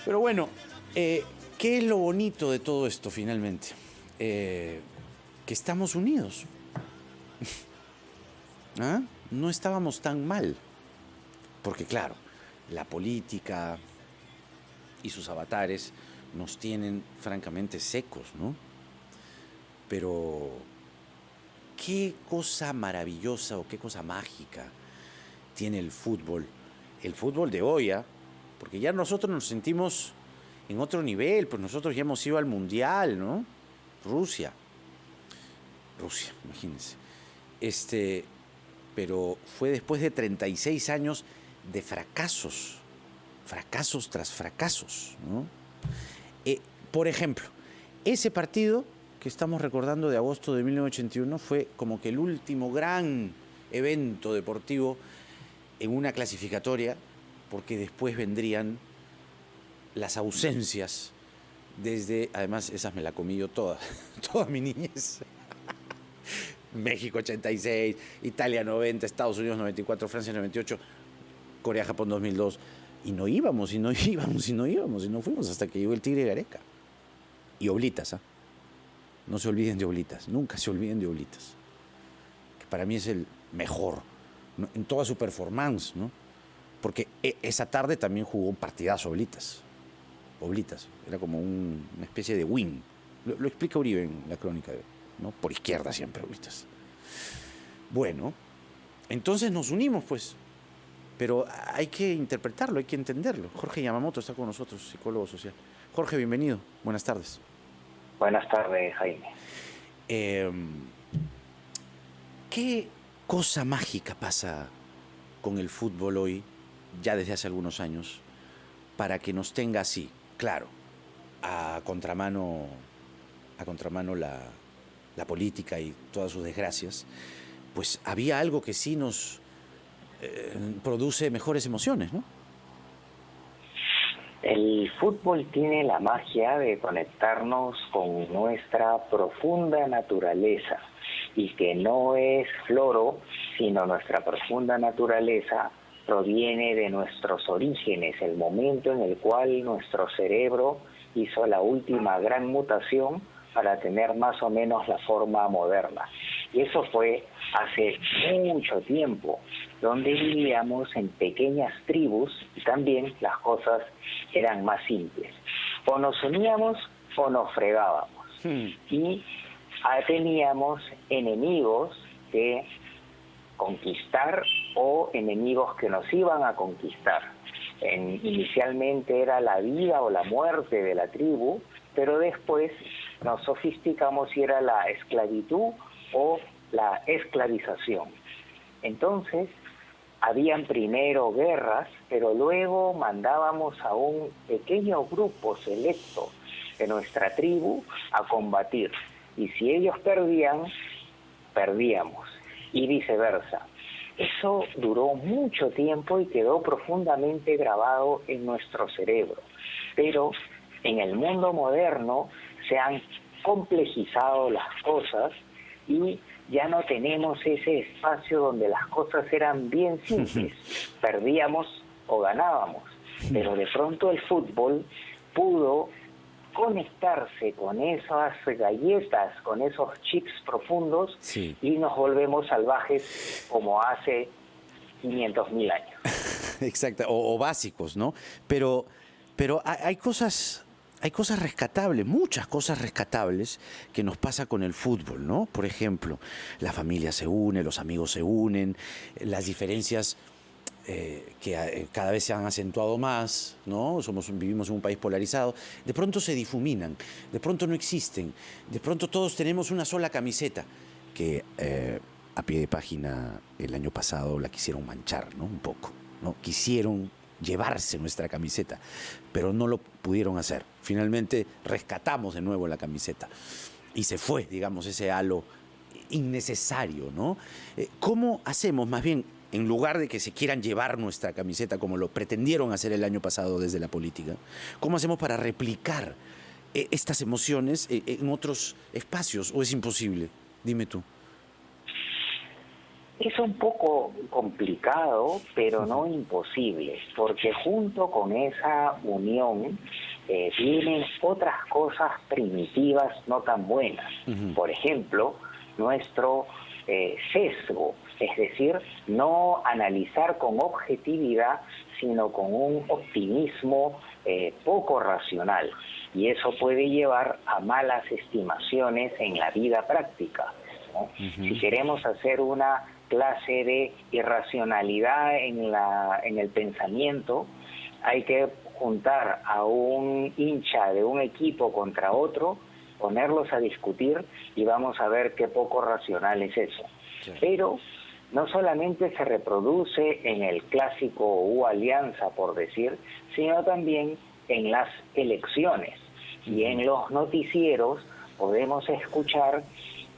Pero bueno, ¿qué es lo bonito de todo esto finalmente? Que estamos unidos. ¿Ah? No estábamos tan mal. Porque claro, la política y sus avatares nos tienen francamente secos, ¿no? Pero qué cosa maravillosa o qué cosa mágica tiene el fútbol de hoy, ¿ah? Porque ya nosotros nos sentimos en otro nivel, pues nosotros ya hemos ido al Mundial, ¿no? Rusia, imagínense. Pero fue después de 36 años de fracasos tras fracasos, ¿no? Por ejemplo, ese partido que estamos recordando de agosto de 1981 fue como que el último gran evento deportivo en una clasificatoria, porque después vendrían las ausencias desde, además esas me la comí yo toda mi niñez. México 86, Italia 90, Estados Unidos 94, Francia 98, Corea-Japón 2002. Y no íbamos, y no fuimos hasta que llegó el Tigre Gareca. Y Oblitas, ¿ah? No se olviden de Oblitas, nunca se olviden de Oblitas. Que para mí es el mejor, ¿no? En toda su performance, ¿no? Porque esa tarde también jugó un partidazo Oblitas. Era como una especie de win. Lo explica Uribe en la crónica, ¿no? Por izquierda siempre Oblitas. Bueno, entonces nos unimos, pues. Pero hay que interpretarlo, hay que entenderlo. Jorge Yamamoto está con nosotros, psicólogo social. Jorge, bienvenido. Buenas tardes. Buenas tardes, Jaime. ¿Qué cosa mágica pasa con el fútbol hoy, ya desde hace algunos años, para que nos tenga así? Claro, a contramano la política y todas sus desgracias, pues había algo que sí nos produce mejores emociones, ¿no? El fútbol tiene la magia de conectarnos con nuestra profunda naturaleza, y que no es floro, sino nuestra profunda naturaleza proviene de nuestros orígenes, el momento en el cual nuestro cerebro hizo la última gran mutación para tener más o menos la forma moderna. Y eso fue hace mucho tiempo, donde vivíamos en pequeñas tribus y también las cosas eran más simples. O nos uníamos o nos fregábamos. Y teníamos enemigos que conquistar o enemigos que nos iban a conquistar. Inicialmente era la vida o la muerte de la tribu, pero después nos sofisticamos y era la esclavitud o la esclavización. Entonces, habían primero guerras, pero luego mandábamos a un pequeño grupo selecto de nuestra tribu a combatir. Y si ellos perdían, perdíamos, y viceversa. Eso duró mucho tiempo y quedó profundamente grabado en nuestro cerebro. Pero en el mundo moderno se han complejizado las cosas y ya no tenemos ese espacio donde las cosas eran bien simples. Perdíamos o ganábamos. Pero de pronto el fútbol pudo conectarse con esas galletas, con esos chips profundos, sí, y nos volvemos salvajes como hace 500.000 años. Exacto, o básicos, ¿no? Pero hay cosas rescatables, muchas cosas rescatables que nos pasa con el fútbol, ¿no? Por ejemplo, la familia se une, los amigos se unen, las diferencias que cada vez se han acentuado más, ¿no? Vivimos en un país polarizado, de pronto se difuminan, de pronto no existen, de pronto todos tenemos una sola camiseta, que a pie de página el año pasado la quisieron manchar, ¿no? Un poco, ¿no? Quisieron llevarse nuestra camiseta, pero no lo pudieron hacer. Finalmente rescatamos de nuevo la camiseta y se fue, digamos, ese halo innecesario, ¿no? ¿Cómo hacemos, más bien, en lugar de que se quieran llevar nuestra camiseta como lo pretendieron hacer el año pasado desde la política, cómo hacemos para replicar estas emociones en otros espacios? ¿O es imposible? Dime tú. Es un poco complicado, pero no imposible, porque junto con esa unión vienen otras cosas primitivas no tan buenas. Por ejemplo, nuestro sesgo, es decir, no analizar con objetividad, sino con un optimismo poco racional. Y eso puede llevar a malas estimaciones en la vida práctica, ¿no? Si queremos hacer una clase de irracionalidad en el pensamiento, hay que juntar a un hincha de un equipo contra otro, ponerlos a discutir y vamos a ver qué poco racional es eso. Sí. Pero no solamente se reproduce en el clásico U Alianza, por decir, sino también en las elecciones. Y en los noticieros podemos escuchar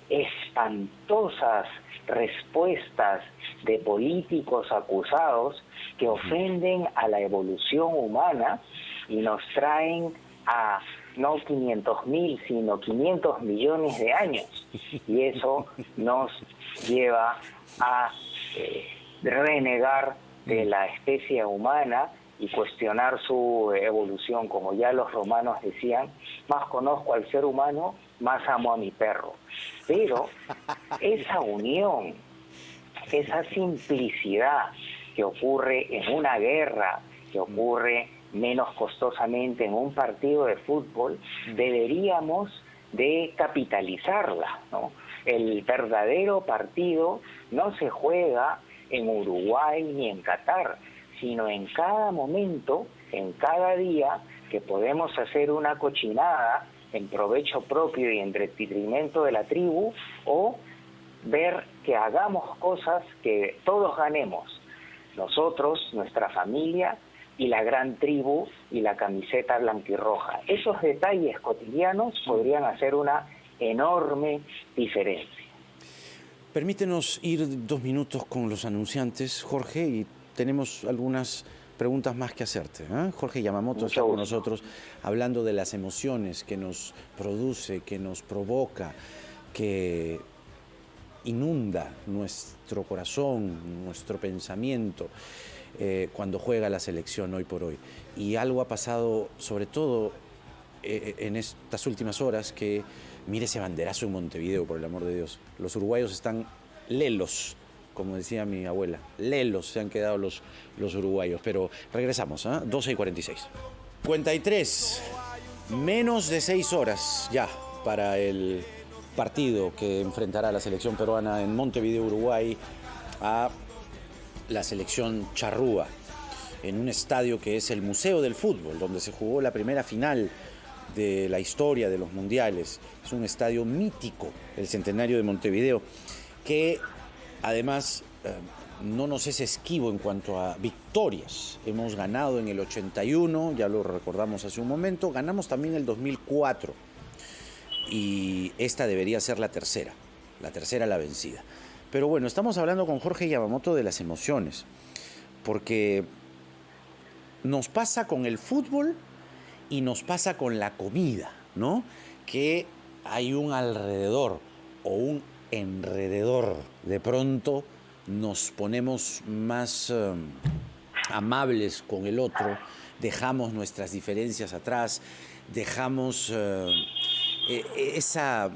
espantosas respuestas de políticos acusados que ofenden a la evolución humana y nos traen a no 500.000, sino 500 millones de años. Y eso nos lleva a renegar de la especie humana y cuestionar su evolución. Como ya los romanos decían, más conozco al ser humano, más amo a mi perro. Pero esa unión, esa simplicidad que ocurre en una guerra, que ocurre menos costosamente en un partido de fútbol, deberíamos de capitalizarla, ¿no? El verdadero partido no se juega en Uruguay ni en Qatar, sino en cada momento, en cada día, que podemos hacer una cochinada en provecho propio y en detrimento de la tribu, o ver que hagamos cosas que todos ganemos, nosotros, nuestra familia y la gran tribu y la camiseta blanquirroja. Esos detalles cotidianos podrían hacer una enorme diferencia. Permítenos ir 2 minutos con los anunciantes, Jorge, y tenemos algunas preguntas más que hacerte. Jorge Yamamoto está con nosotros hablando de las emociones que nos produce, que nos provoca, que inunda nuestro corazón, nuestro pensamiento cuando juega la selección hoy por hoy. Y algo ha pasado, sobre todo en estas últimas horas, que mire ese banderazo en Montevideo, por el amor de Dios. Los uruguayos están lelos, como decía mi abuela. Lelos se han quedado los uruguayos. Pero regresamos, 12:46. 53, menos de 6 horas ya para el partido que enfrentará la selección peruana en Montevideo, Uruguay, a la selección charrúa, en un estadio que es el Museo del Fútbol, donde se jugó la primera final de la historia de los mundiales. Es un estadio mítico, el Centenario de Montevideo, que además no nos es esquivo en cuanto a victorias. Hemos ganado en el 81, ya lo recordamos hace un momento, ganamos también el 2004, y esta debería ser la tercera la vencida. Pero bueno, estamos hablando con Jorge Yamamoto de las emociones, porque nos pasa con el fútbol y nos pasa con la comida, ¿no? Que hay un alrededor o un enrededor. De pronto nos ponemos más amables con el otro, dejamos nuestras diferencias atrás, dejamos esa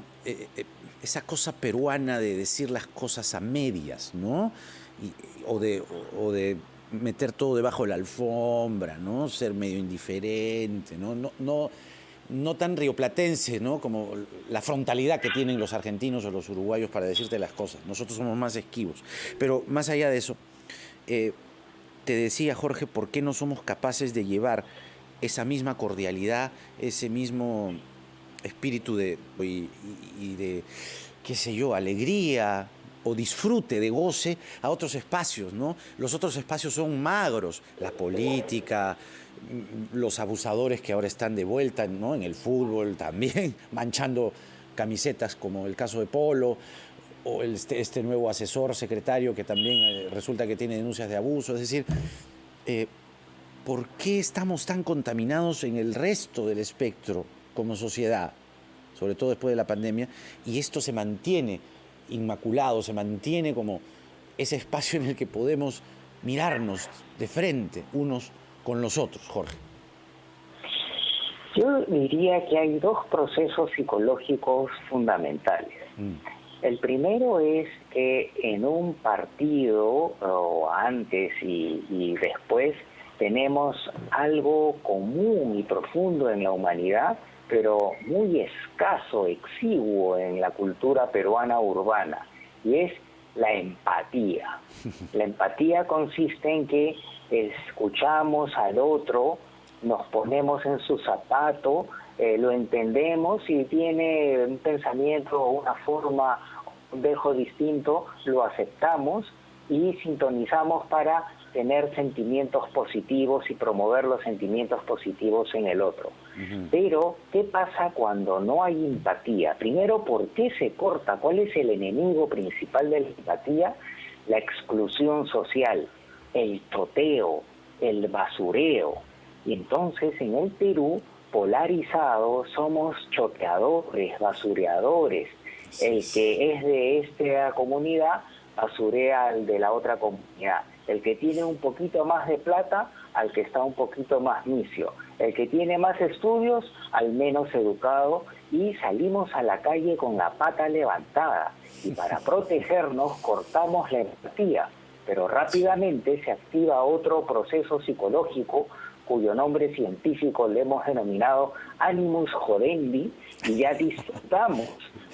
cosa peruana de decir las cosas a medias, ¿no? O de meter todo debajo de la alfombra, ¿no? Ser medio indiferente, ¿no? No tan rioplatense, ¿no? Como la frontalidad que tienen los argentinos o los uruguayos para decirte las cosas. Nosotros somos más esquivos. Pero más allá de eso, te decía, Jorge, ¿por qué no somos capaces de llevar esa misma cordialidad, ese mismo espíritu de qué sé yo, alegría o disfrute, de goce, a otros espacios, ¿no? Los otros espacios son magros, la política, los abusadores que ahora están de vuelta, ¿no? En el fútbol también, manchando camisetas como el caso de Polo, o este nuevo asesor secretario que también resulta que tiene denuncias de abuso. Es decir, ¿por qué estamos tan contaminados en el resto del espectro como sociedad, sobre todo después de la pandemia, y esto se mantiene inmaculado, se mantiene como ese espacio en el que podemos mirarnos de frente unos con los otros, Jorge? Yo diría que hay dos procesos psicológicos fundamentales. El primero es que en un partido, o antes y después, tenemos algo común y profundo en la humanidad, pero muy escaso, exiguo en la cultura peruana urbana, y es la empatía. La empatía consiste en que escuchamos al otro, nos ponemos en su zapato, lo entendemos, si tiene un pensamiento o una forma, un dejo distinto, lo aceptamos y sintonizamos para tener sentimientos positivos y promover los sentimientos positivos en el otro. Pero, ¿qué pasa cuando no hay empatía? Primero, ¿por qué se corta? ¿Cuál es el enemigo principal de la empatía? La exclusión social, el choteo, el basureo. Y entonces, en el Perú, polarizado, somos choteadores, basureadores. El que es de esta comunidad basurea al de la otra comunidad. El que tiene un poquito más de plata al que está un poquito más misio. El que tiene más estudios al menos educado, y salimos a la calle con la pata levantada. Y para protegernos cortamos la empatía. Pero rápidamente se activa otro proceso psicológico cuyo nombre científico le hemos denominado animus jodendi, y ya disfrutamos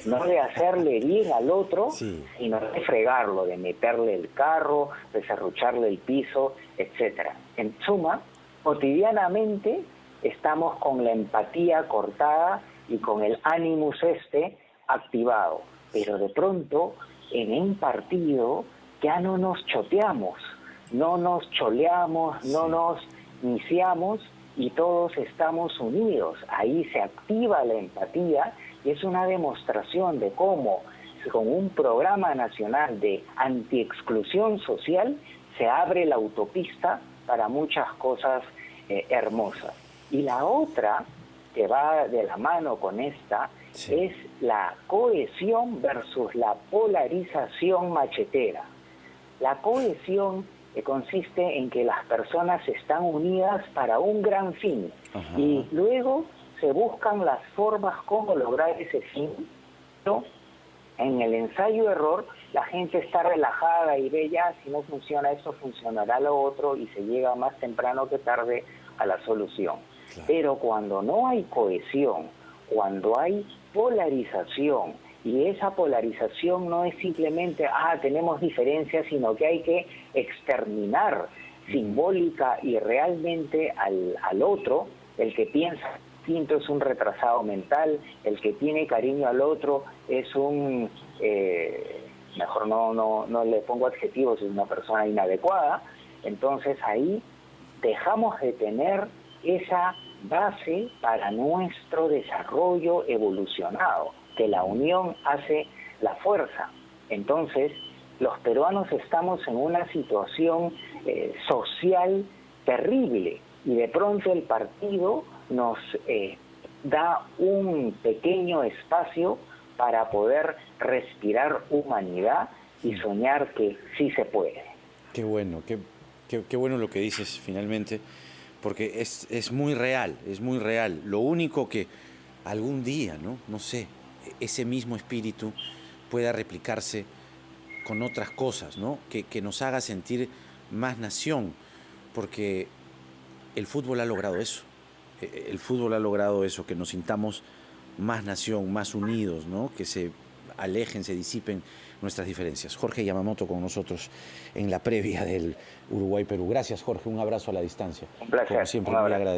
no de hacerle bien al otro, sino de fregarlo, de meterle el carro, de serrucharle el piso, etcétera. En suma, cotidianamente estamos con la empatía cortada y con el animus activado, pero de pronto en un partido ya no nos choteamos, no nos choleamos, no nos iniciamos, y todos estamos unidos. Ahí se activa la empatía, y es una demostración de cómo con un programa nacional de antiexclusión social se abre la autopista para muchas cosas hermosas. Y la otra, que va de la mano con esta, es la cohesión versus la polarización machetera. La cohesión consiste en que las personas están unidas para un gran fin. Y luego se buscan las formas como lograr ese fin. ¿No? En el ensayo-error la gente está relajada y ve, ya, si no funciona esto, funcionará lo otro, y se llega más temprano que tarde a la solución. Pero cuando no hay cohesión, cuando hay polarización, y esa polarización no es simplemente, tenemos diferencias, sino que hay que exterminar simbólica y realmente al otro. El que piensa distinto es un retrasado mental, el que tiene cariño al otro es un, mejor no le pongo adjetivos, es una persona inadecuada. Entonces ahí dejamos de tener esa base para nuestro desarrollo evolucionado, que la unión hace la fuerza. Entonces, los peruanos estamos en una situación social terrible, y de pronto el partido nos da un pequeño espacio para poder respirar humanidad y soñar que sí se puede. Qué bueno, qué bueno lo que dices finalmente, porque es muy real, es muy real. Lo único que algún día, no sé, ese mismo espíritu pueda replicarse con otras cosas, ¿no? Que nos haga sentir más nación, porque el fútbol ha logrado eso. El fútbol ha logrado eso, que nos sintamos más nación, más unidos, ¿no? Que se alejen, se disipen nuestras diferencias. Jorge Yamamoto con nosotros en la previa del Uruguay-Perú. Gracias, Jorge. Un abrazo a la distancia. Un placer. Como siempre, muy agradecido.